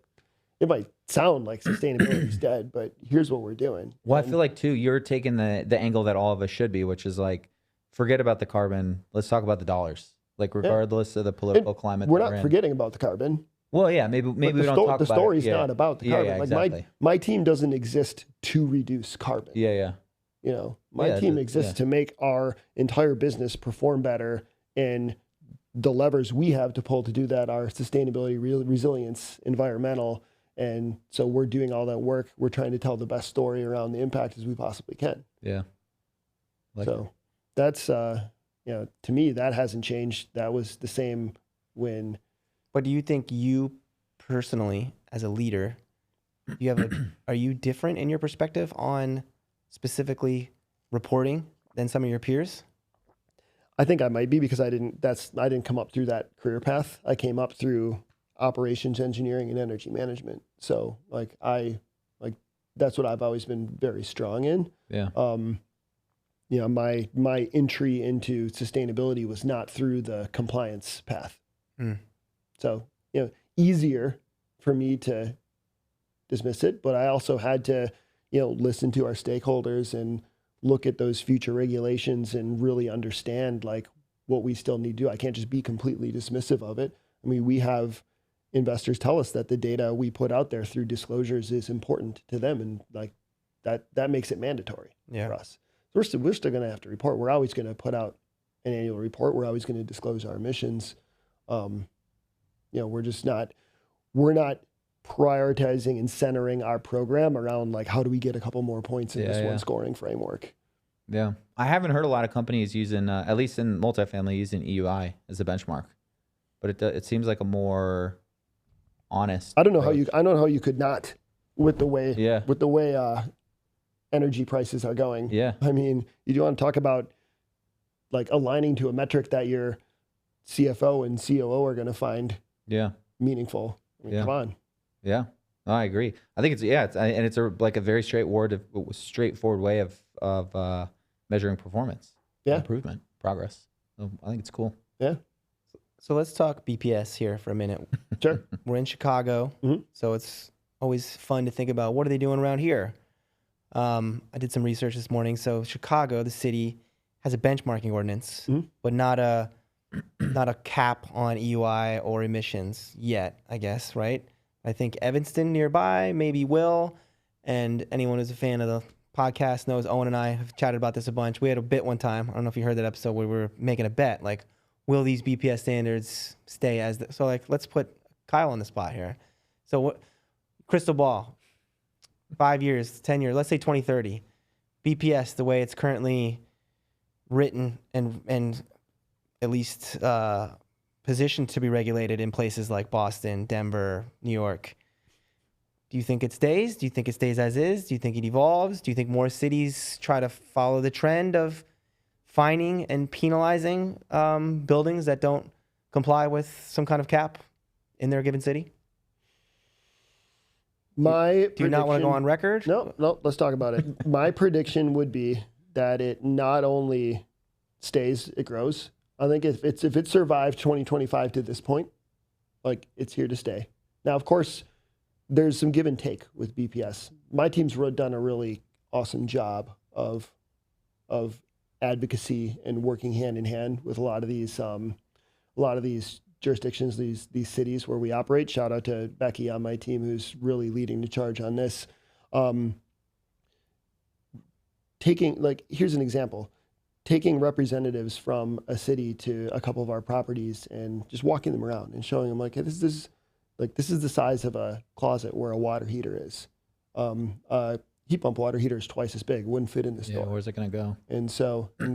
S3: it might sound like sustainability is dead, but here's what we're doing.
S2: Well, I feel like too, you're taking the angle that all of us should be, which is like, forget about the carbon. Let's talk about the dollars. Like regardless of the political climate.
S3: We're not forgetting about the carbon.
S2: Well, yeah, maybe we don't talk about
S3: the story's not about the carbon. Like
S2: exactly.
S3: my team doesn't exist to reduce carbon.
S2: Yeah.
S3: My team exists to make our entire business perform better, and the levers we have to pull to do that are sustainability, resilience, environmental. And so we're doing all that work. We're trying to tell the best story around the impact as we possibly can.
S2: Yeah.
S3: That's, to me, that hasn't changed. That was the same when.
S1: But do you think you personally, as a leader, are you different in your perspective on specifically reporting than some of your peers?
S3: I think I might be because I didn't come up through that career path. I came up through operations engineering and energy management. So that's what I've always been very strong in.
S2: Yeah.
S3: My entry into sustainability was not through the compliance path. So, easier for me to dismiss it, but I also had to, listen to our stakeholders and look at those future regulations and really understand like what we still need to do. I can't just be completely dismissive of it. I mean, we have investors tell us that the data we put out there through disclosures is important to them, and like that makes it mandatory for us. We're still going to have to report. We're always going to put out an annual report. We're always going to disclose our emissions. We're not prioritizing and centering our program around like how do we get a couple more points in this one scoring framework.
S2: Yeah, I haven't heard a lot of companies using, at least in multifamily, using EUI as a benchmark, but it seems like a more honest.
S3: I don't know how you could not with the way energy prices are going.
S2: Yeah,
S3: I mean, you do want to talk about like aligning to a metric that your CFO and COO are going to find meaningful. I mean, come on.
S2: Yeah, no, I agree. I think it's a very straightforward way of measuring performance, improvement, progress. So I think it's cool.
S3: Yeah.
S1: So let's talk BPS here for a minute.
S3: Sure.
S1: We're in Chicago, so it's always fun to think about what are they doing around here. I did some research this morning. So Chicago, the city, has a benchmarking ordinance, but not a cap on EUI or emissions yet, I guess, right? I think Evanston nearby maybe will, and anyone who's a fan of the podcast knows Owen and I have chatted about this a bunch. We had a bit one time. I don't know if you heard that episode where we were making a bet, like, will these BPS standards stay as so? Like, let's put Kyle on the spot here. So, what crystal ball? 5 years, 10 years, let's say 2030. BPS, the way it's currently written and at least positioned to be regulated in places like Boston, Denver, New York. Do you think it stays? Do you think it stays as is? Do you think it evolves? Do you think more cities try to follow the trend of fining and penalizing buildings that don't comply with some kind of cap in their given city? Do you not want to go on record?
S3: No, let's talk about it. My prediction would be that it not only stays, it grows. I think if it survived 2025 to this point, like it's here to stay. Now, of course, there's some give and take with BPS. My team's done a really awesome job of advocacy and working hand in hand with a lot of these jurisdictions, these cities where we operate. Shout out to Becky on my team who's really leading the charge on this. Here's an example. Taking representatives from a city to a couple of our properties and just walking them around and showing them like, hey, this is the size of a closet where a water heater is. Heat pump water heater is twice as big, wouldn't fit in the store.
S2: Yeah, where's it going to go?
S3: And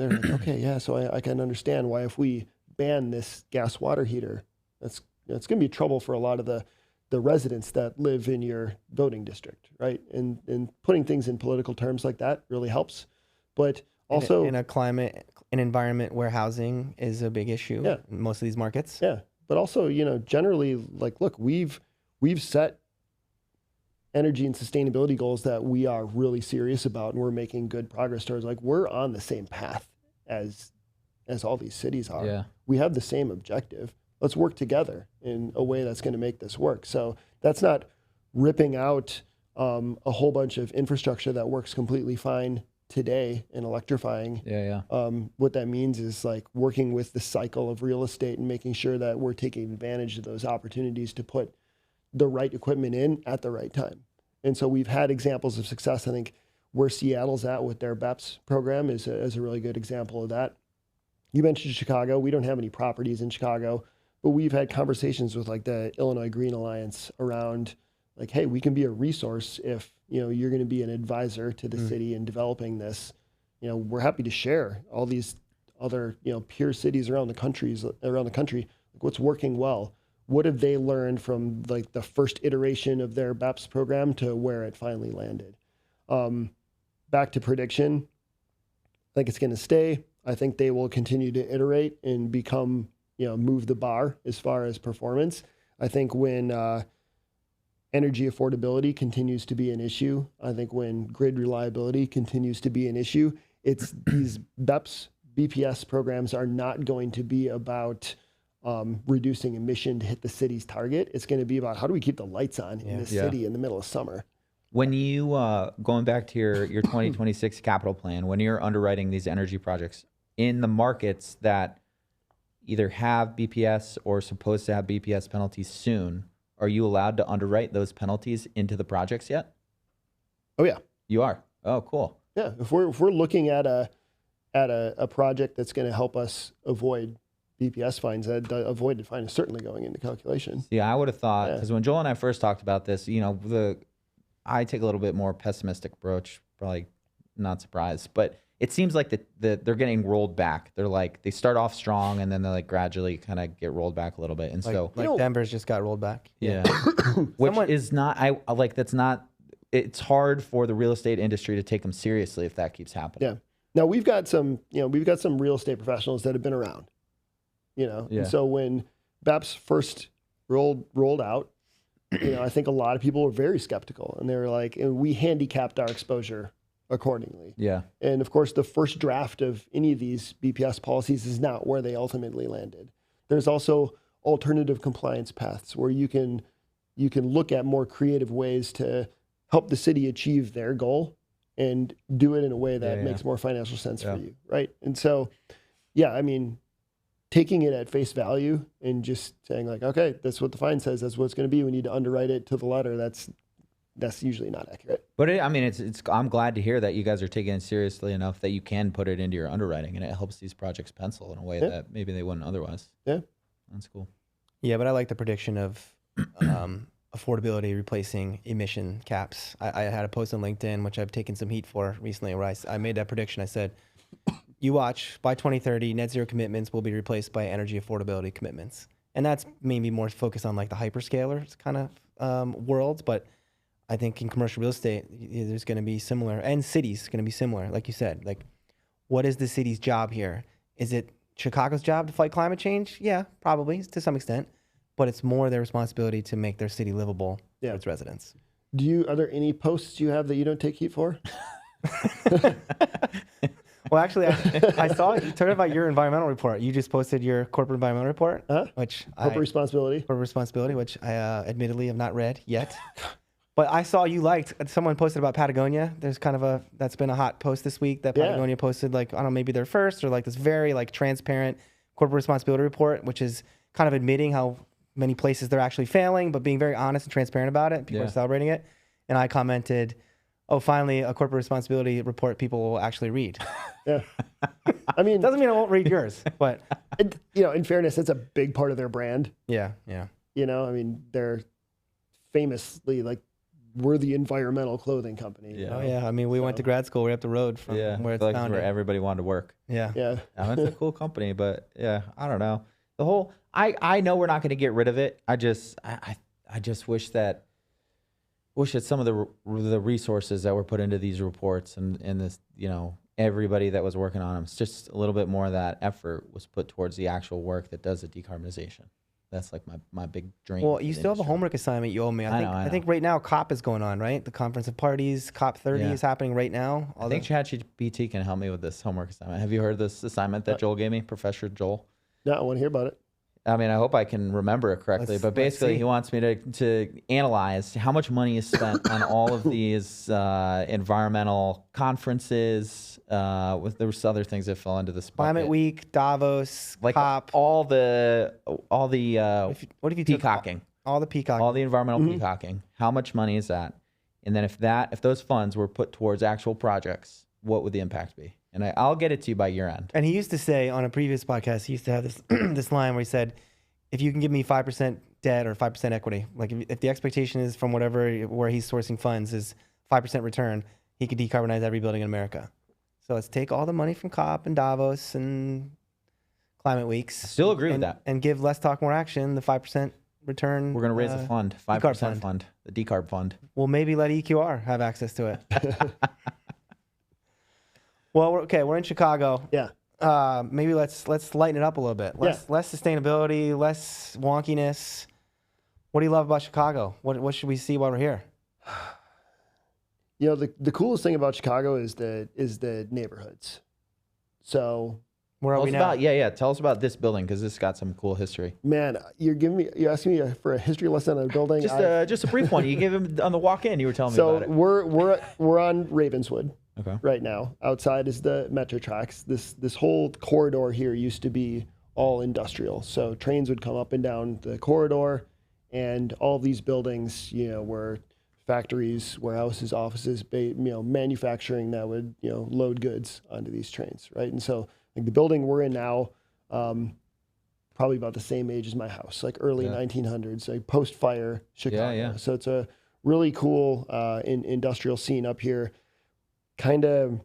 S3: they're like, okay, yeah, so I can understand why if we ban this gas water heater, it's going to be trouble for a lot of the residents that live in your voting district, right? And putting things in political terms like that really helps. But also
S1: in an environment where housing is a big issue in most of these markets.
S3: Yeah, but also, generally, like, look, we've set energy and sustainability goals that we are really serious about, and we're making good progress towards. Like, we're on the same path as all these cities are.
S2: Yeah.
S3: We have the same objective. Let's work together in a way that's going to make this work. So that's not ripping out a whole bunch of infrastructure that works completely fine today and electrifying. What that means is like working with the cycle of real estate and making sure that we're taking advantage of those opportunities to put the right equipment in at the right time. And so we've had examples of success. I think where Seattle's at with their BEPS program is a really good example of that. You mentioned Chicago. We don't have any properties in Chicago, but we've had conversations with like the Illinois Green Alliance around like, hey, we can be a resource if, you're going to be an advisor to the city in developing this. We're happy to share all these other, peer cities around the country, like what's working well. What have they learned from like the first iteration of their BEPS program to where it finally landed? Back to prediction. I think it's going to stay. I think they will continue to iterate and become, move the bar as far as performance. I think when energy affordability continues to be an issue, I think when grid reliability continues to be an issue, it's these BPS programs are not going to be about reducing emission to hit the city's target. It's going to be about how do we keep the lights on in the city in the middle of summer.
S2: When you, going back to your 2026 capital plan, when you're underwriting these energy projects in the markets that either have BPS or supposed to have BPS penalties soon, are you allowed to underwrite those penalties into the projects yet?
S3: Oh yeah,
S2: you are. Oh, cool.
S3: Yeah, if we're looking at a project that's going to help us avoid BPS fines, that avoided fine is certainly going into calculation.
S2: Yeah, I would have thought, because when Joel and I first talked about this, I take a little bit more pessimistic approach, probably not surprised, but it seems like they're getting rolled back. They're like, they start off strong and then they like gradually kind of get rolled back a little bit. And
S1: Denver's just got rolled back.
S2: Yeah. Which is not, that's not, it's hard for the real estate industry to take them seriously if that keeps happening.
S3: Yeah. Now we've got some real estate professionals that have been around, and so when BEPS first rolled out, I think a lot of people were very skeptical and they were like, and we handicapped our exposure accordingly.
S2: Yeah.
S3: And of course, the first draft of any of these BPS policies is not where they ultimately landed. There's also alternative compliance paths where you can look at more creative ways to help the city achieve their goal and do it in a way that makes more financial sense for you, right? And so, taking it at face value and just saying like, okay, that's what the fine says, that's what it's going to be, we need to underwrite it to the letter, that's usually not accurate.
S2: But I'm glad to hear that you guys are taking it seriously enough that you can put it into your underwriting and it helps these projects pencil in a way that maybe they wouldn't otherwise.
S3: Yeah.
S2: That's cool.
S1: Yeah, but I like the prediction of affordability replacing emission caps. I had a post on LinkedIn, which I've taken some heat for recently, where I made that prediction. I said, you watch, by 2030, net zero commitments will be replaced by energy affordability commitments. And that's maybe more focused on like the hyperscalers kind of world, but I think in commercial real estate, there's going to be similar, and cities going to be similar. Like you said, like, what is the city's job here? Is it Chicago's job to fight climate change? Yeah, probably to some extent, but it's more their responsibility to make their city livable for its residents.
S3: Are there any posts you have that you don't take heat for?
S1: Well, actually, I saw you talking about your environmental report. You just posted your corporate environmental report, corporate responsibility, which I admittedly have not read yet. But I saw you liked. Someone posted about Patagonia. There's kind of that's been a hot post this week that Patagonia posted. Like, I don't know, maybe they're first or like this very like transparent corporate responsibility report, which is kind of admitting how many places they're actually failing, but being very honest and transparent about it. People are celebrating it. And I commented, oh, finally, a corporate responsibility report people will actually read.
S3: Yeah. I mean,
S1: doesn't mean I won't read yours, but
S3: in fairness, it's a big part of their brand.
S1: Yeah.
S3: I mean, they're famously like, we're the environmental clothing company.
S1: Yeah. Oh yeah. I mean, we went to grad school right up the road from where it's founded.
S2: Where everybody wanted to work.
S1: Yeah.
S2: It's a cool company, but I don't know. The whole, I know we're not going to get rid of it. I just wish that some of the resources that were put into these reports and this, everybody that was working on them, it's just a little bit more of that effort was put towards the actual work that does the decarbonization. That's like my big dream.
S1: Well, you still have a homework assignment you owe me. I think right now COP is going on, right? The Conference of Parties, COP 30 is happening right now.
S2: I think ChatGPT can help me with this homework assignment. Have you heard this assignment that Joel gave me, Professor Joel?
S3: No, I want to hear about it.
S2: I mean, I hope I can remember it correctly, but basically he wants me to analyze how much money is spent on all of these environmental conferences. There's other things that fell into this bucket.
S1: Climate Week, Davos,
S2: like
S1: COP.
S2: All the peacocking.
S1: All the peacocking.
S2: All the environmental peacocking. How much money is that? And then if those funds were put towards actual projects, what would the impact be? And I'll get it to you by year end.
S1: And he used to say on a previous podcast, he used to have this this line where he said, if you can give me 5% debt or 5% equity, like if the expectation is from where he's sourcing funds is 5% return, he could decarbonize every building in America. So let's take all the money from COP and Davos and Climate Weeks.
S2: I still agree with that.
S1: And give less talk, more action, the 5% return.
S2: We're going to raise a fund, 5% fund, the decarb fund.
S1: Well, maybe let EQR have access to it. Well, we're in Chicago.
S3: Yeah.
S1: Maybe let's lighten it up a little bit. Less sustainability, less wonkiness. What do you love about Chicago? What should we see while we're here?
S3: The coolest thing about Chicago is the neighborhoods. So
S1: where are we now?
S2: Tell us about this building because this got some cool history.
S3: Man, you're asking me for a history lesson on a building.
S2: Just a brief one. You gave him on the walk in. You were telling me about it.
S3: So we're on Ravenswood. Okay. Right now, outside is the metro tracks. This whole corridor here used to be all industrial. So trains would come up and down the corridor, and all these buildings, were factories, warehouses, offices, manufacturing that would, load goods onto these trains, right? And so, like the building we're in now, probably about the same age as my house, like early 1900s, like post-fire Chicago. Yeah. So it's a really cool industrial scene up here. Kind of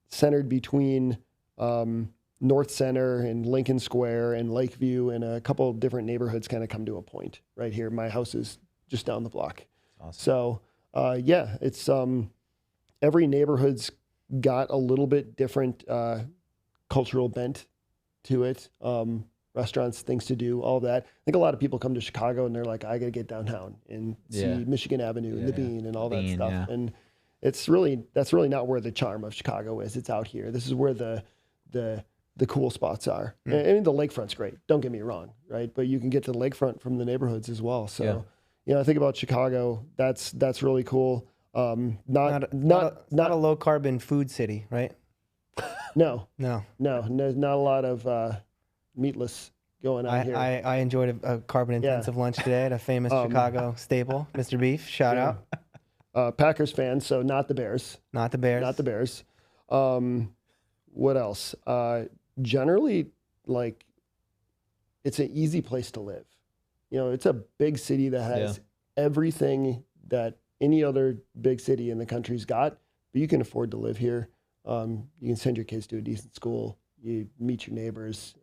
S3: centered between North Center and Lincoln Square and Lakeview and a couple of different neighborhoods kind of come to a point right here. My house is just down the block. Awesome. So, it's every neighborhood's got a little bit different cultural bent to it. Restaurants, things to do, all that. I think a lot of people come to Chicago and they're like, I got to get downtown and see Michigan Avenue and the Bean and all that stuff. Yeah. And that's really not where the charm of Chicago is. It's out here. This is where the cool spots are. I mean, the lakefront's great. Don't get me wrong, right? But you can get to the lakefront from the neighborhoods as well. So, I think about Chicago. That's really cool. Not
S1: a low carbon food city, right?
S3: No. Not a lot of meatless going on here.
S1: I enjoyed a carbon intensive lunch today at a famous Chicago staple, Mr. Beef. Shout out.
S3: Packers fans, so not the Bears.
S1: Not the Bears.
S3: Not the Bears. What else? Generally, like, it's an easy place to live. It's a big city that has everything that any other big city in the country's got, but you can afford to live here. You can send your kids to a decent school. You meet your neighbors.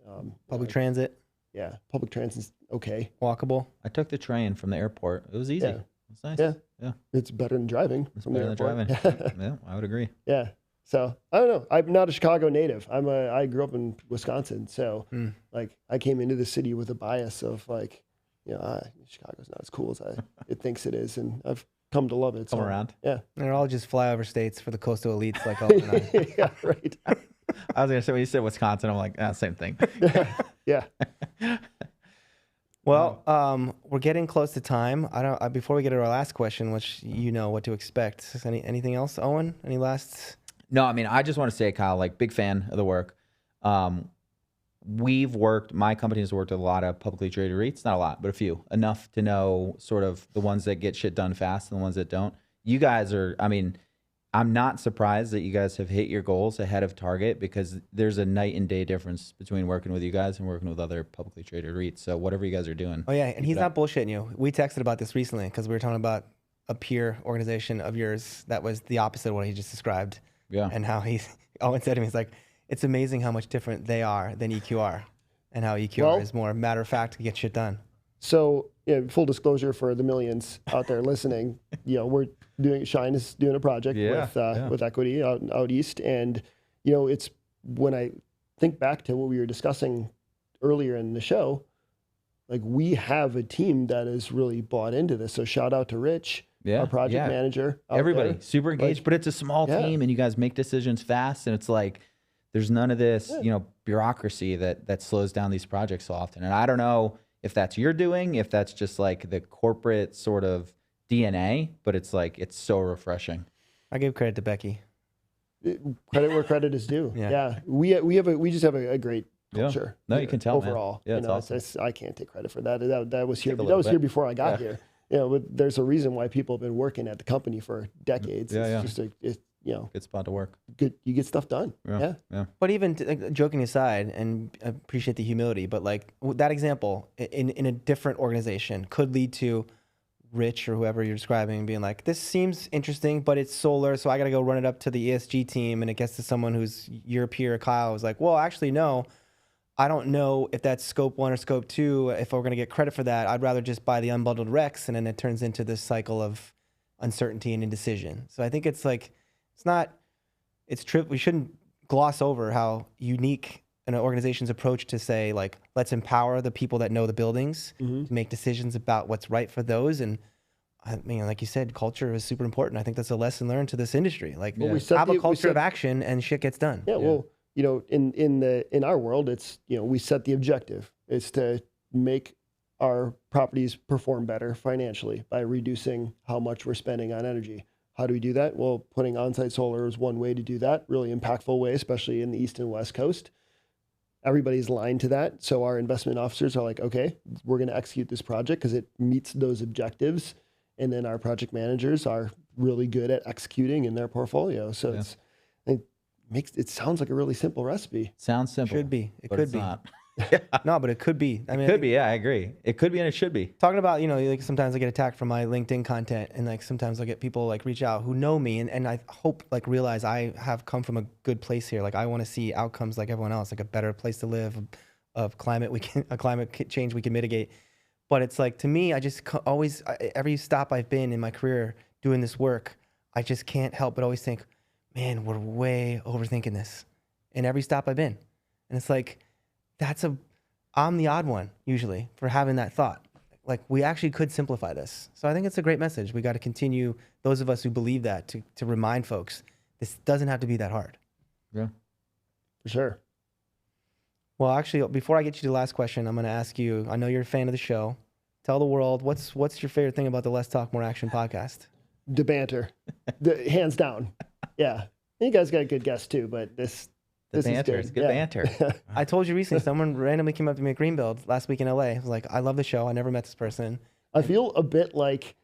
S1: Public transit.
S3: Yeah, public transit's okay.
S1: Walkable.
S2: I took the train from the airport. It was easy.
S3: Yeah.
S2: It's nice.
S3: Yeah. It's better than driving.
S2: It's better than driving. Yeah, I would agree.
S3: Yeah. So I don't know. I'm not a Chicago native. I grew up in Wisconsin. So like I came into the city with a bias of like, Chicago's not as cool as it thinks it is. And I've come to love it.
S2: Come around.
S3: Yeah.
S1: They're all just flyover states for the coastal elites like Owen and I.
S3: Yeah, right.
S2: I was gonna say when you said Wisconsin, I'm like, same thing.
S3: Yeah.
S1: Well, we're getting close to time. I don't. Before we get to our last question, which you know what to expect. Anything else, Owen? Any last?
S2: No, I mean, I just want to say, Kyle, like, big fan of the work. My company has worked with a lot of publicly traded REITs, not a lot, but a few, enough to know sort of the ones that get shit done fast and the ones that don't. You guys are, I mean, I'm not surprised that you guys have hit your goals ahead of target, because there's a night and day difference between working with you guys and working with other publicly traded REITs. So whatever you guys are doing.
S1: Oh yeah, and he's not bullshitting you. We texted about this recently because we were talking about a peer organization of yours that was the opposite of what he just described.
S2: Yeah.
S1: And how Owen said to me, he's like, it's amazing how much different they are than EQR, and how EQR is more matter of fact to get shit done.
S3: So, full disclosure for the millions out there listening, Shine is doing a project with Equity out east, and it's when I think back to what we were discussing earlier in the show, like, we have a team that is really bought into this. So shout out to Rich, our project manager.
S2: Everybody super engaged, but it's a small team, and you guys make decisions fast, and it's like there's none of this bureaucracy that slows down these projects so often. And I don't know if that's your doing, if that's just like the corporate sort of DNA, but it's like, it's so refreshing.
S1: I give credit to Becky.
S3: Credit where credit is due. Yeah. We just have a great culture.
S2: No, you can tell
S3: overall.
S2: Man. Yeah, it's awesome.
S3: I can't take credit for that. That was here. That was here before I got here. But there's a reason why people have been working at the company for decades. It's just
S2: good spot to work.
S3: Good, you get stuff done. Yeah.
S1: But even joking aside, and I appreciate the humility, but like that example in a different organization could lead to Rich or whoever you're describing being like, this seems interesting, but it's solar, so I got to go run it up to the ESG team, and it gets to someone who's your peer, Kyle, who's like, well, actually, no, I don't know if that's scope 1 or scope 2. If we're going to get credit for that, I'd rather just buy the unbundled recs, and then it turns into this cycle of uncertainty and indecision. So I think it's like, we shouldn't gloss over how unique an organization's approach to say, like, let's empower the people that know the buildings to make decisions about what's right for those. And I mean, like you said, culture is super important. I think that's a lesson learned to this industry. Like, have a culture of action and shit gets done.
S3: Yeah. Well, in our world, it's, we set the objective. It's to make our properties perform better financially by reducing how much we're spending on energy. How do we do that? Well, putting on-site solar is one way to do that, really impactful way, especially in the East and West Coast. Everybody's aligned to that. So our investment officers are like, okay, we're going to execute this project because it meets those objectives. And then our project managers are really good at executing in their portfolio. So it sounds like a really simple recipe.
S2: Sounds simple.
S1: Should be. It
S2: but
S1: could
S2: it's
S1: be.
S2: Not.
S1: No, but it could be. I mean,
S2: it could be. Yeah, I agree. It could be, and it should be.
S1: Talking about, like sometimes I get attacked from my LinkedIn content, and like sometimes I get people like reach out who know me, and I hope like realize I have come from a good place here. Like, I want to see outcomes like everyone else, like a better place to live, of climate change we can mitigate. But it's like, to me, I just always, every stop I've been in my career doing this work, I just can't help but always think, man, we're way overthinking this in every stop I've been. And it's like, I'm the odd one usually for having that thought. Like, we actually could simplify this. So I think it's a great message. We got to continue, those of us who believe that, to remind folks, this doesn't have to be that hard.
S2: Yeah,
S3: for sure.
S1: Well, actually, before I get you to the last question, I'm going to ask you, I know you're a fan of the show. Tell the world, what's your favorite thing about the Let's Talk More Action podcast?
S3: The banter. Hands down. Yeah. You guys got a good guess too, but this
S2: banter. It's good banter.
S1: I told you recently, someone randomly came up to me at Greenbuild last week in LA. I was like, I love the show. I never met this person.
S3: I feel a bit like,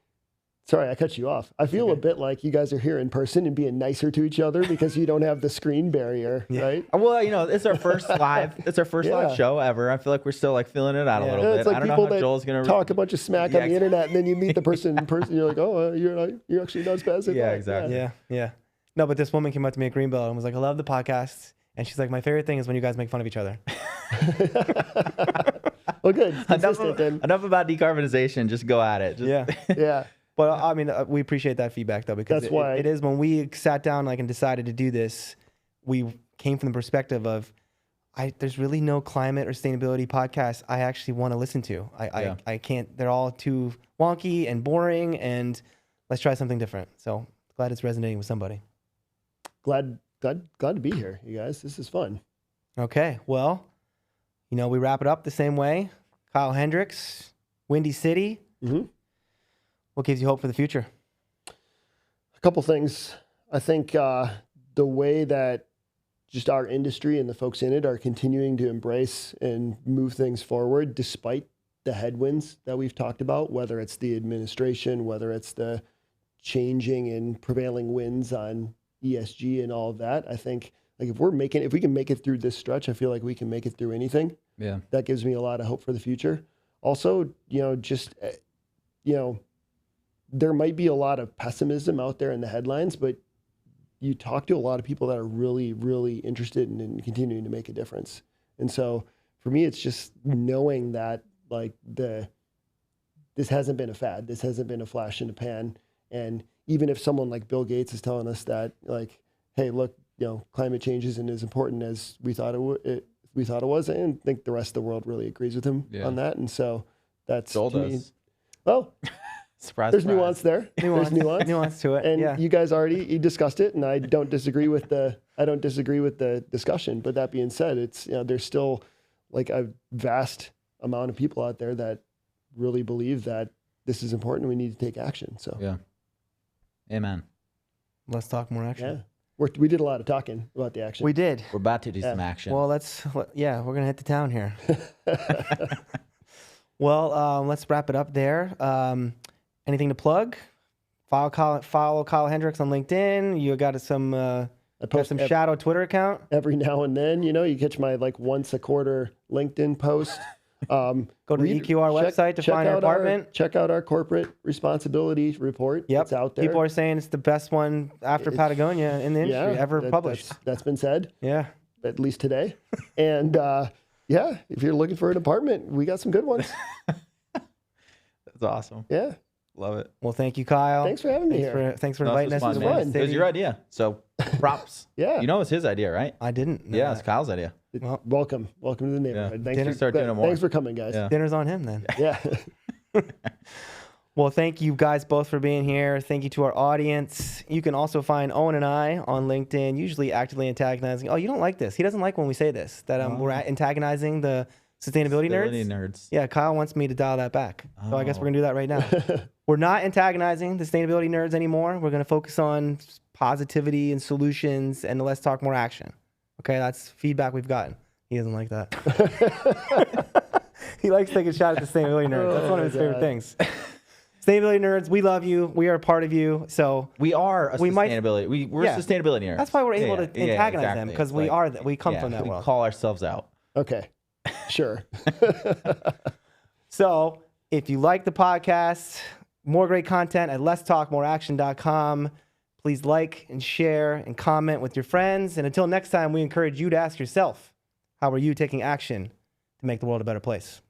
S3: sorry, I cut you off. I feel a bit like you guys are here in person and being nicer to each other because you don't have the screen barrier, right?
S2: Well, it's our first live. It's our first live show ever. I feel like we're still like feeling it out a little bit.
S3: It's like
S2: I don't
S3: people
S2: know how Joel's gonna
S3: talk a bunch of smack on the internet, and then you meet the person in person. You're like, oh, you're actually not as bad as I thought.
S2: Exactly.
S1: Yeah. No, but this woman came up to me at Greenbelt and was like, I love the podcast. And she's like, my favorite thing is when you guys make fun of each other.
S3: Well, good.
S2: Enough about decarbonization. Just go at it.
S3: Yeah.
S1: But I mean, we appreciate that feedback though, because
S3: that's why
S1: it is, when we sat down and decided to do this, we came from the perspective of, there's really no climate or sustainability podcast I actually want to listen to. I can't. They're all too wonky and boring, and let's try something different. So glad it's resonating with somebody.
S3: Glad glad to be here, you guys. This is fun.
S1: Okay. Well, we wrap it up the same way. Kyle Hendricks, Windy City.
S3: Mm-hmm.
S1: What gives you hope for the future?
S3: A couple things. I think the way that just our industry and the folks in it are continuing to embrace and move things forward despite the headwinds that we've talked about, whether it's the administration, whether it's the changing and prevailing winds on ESG and all of that. I think like if we can make it through this stretch, I feel like we can make it through anything.
S2: Yeah.
S3: That gives me a lot of hope for the future. Also, there might be a lot of pessimism out there in the headlines, but you talk to a lot of people that are really, really interested in continuing to make a difference. And so for me, it's just knowing that like this hasn't been a fad. This hasn't been a flash in the pan. And even if someone like Bill Gates is telling us that like, hey, look, climate change isn't as important as we thought it was, I don't think the rest of the world really agrees with him on that. And so that's
S2: Joel does.
S3: Well,
S2: surprise,
S3: there's nuance there. There's
S1: nuance to it.
S3: And you guys already discussed it, and I don't disagree with the discussion. But that being said, it's there's still like a vast amount of people out there that really believe that this is important and we need to take action. So
S2: yeah. Amen.
S1: Let's talk more action.
S3: Yeah. We did a lot of talking about the action.
S1: We did.
S2: We're about to do some action.
S1: Well, we're going to hit the town here. Well, let's wrap it up there. Anything to plug? Follow Kyle Hendricks on LinkedIn. You got some shadow Twitter account?
S3: Every now and then, you catch my like once a quarter LinkedIn post.
S1: Go to the EQR website to find our apartment.
S3: Check out our corporate responsibility report.
S1: Yep.
S3: It's out there.
S1: People are saying it's the best one after Patagonia in the industry ever published.
S3: That's been said.
S1: Yeah.
S3: At least today. And if you're looking for an apartment, we got some good ones.
S2: That's awesome.
S3: Yeah.
S2: Love it.
S1: Well, thank you, Kyle.
S3: Thanks for having me here.
S1: Thanks for inviting us to the
S3: fun.
S1: city.
S2: It was your idea. So props.
S3: Yeah.
S2: You know it was his idea, right?
S1: I didn't know
S2: Yeah, it's Kyle's idea.
S1: Well,
S3: welcome to the neighborhood.
S2: Thanks
S3: for coming, guys.
S2: Yeah.
S1: Dinner's on him then.
S3: Yeah.
S1: Well, thank you guys both for being here. Thank you to our audience. You can also find Owen and I on LinkedIn, usually actively antagonizing. Oh, you don't like this. He doesn't like when we say this, that we're antagonizing the sustainability nerds. Yeah, Kyle wants me to dial that back. So I guess we're going to do that right now. We're not antagonizing the sustainability nerds anymore. We're going to focus on positivity and solutions and let's talk more action. Okay, that's feedback we've gotten. He doesn't like that. He likes taking a shot at the sustainability nerds. That's one of his favorite things. Sustainability nerds, we love you. We are a part of you. So
S2: we are a sustainability. We're sustainability nerds.
S1: That's why we're able to antagonize them because we come from that world.
S2: We call ourselves out.
S3: Okay, sure.
S1: So if you like the podcast, more great content at letstalkmoreaction.com. Please like and share and comment with your friends. And until next time, we encourage you to ask yourself, how are you taking action to make the world a better place?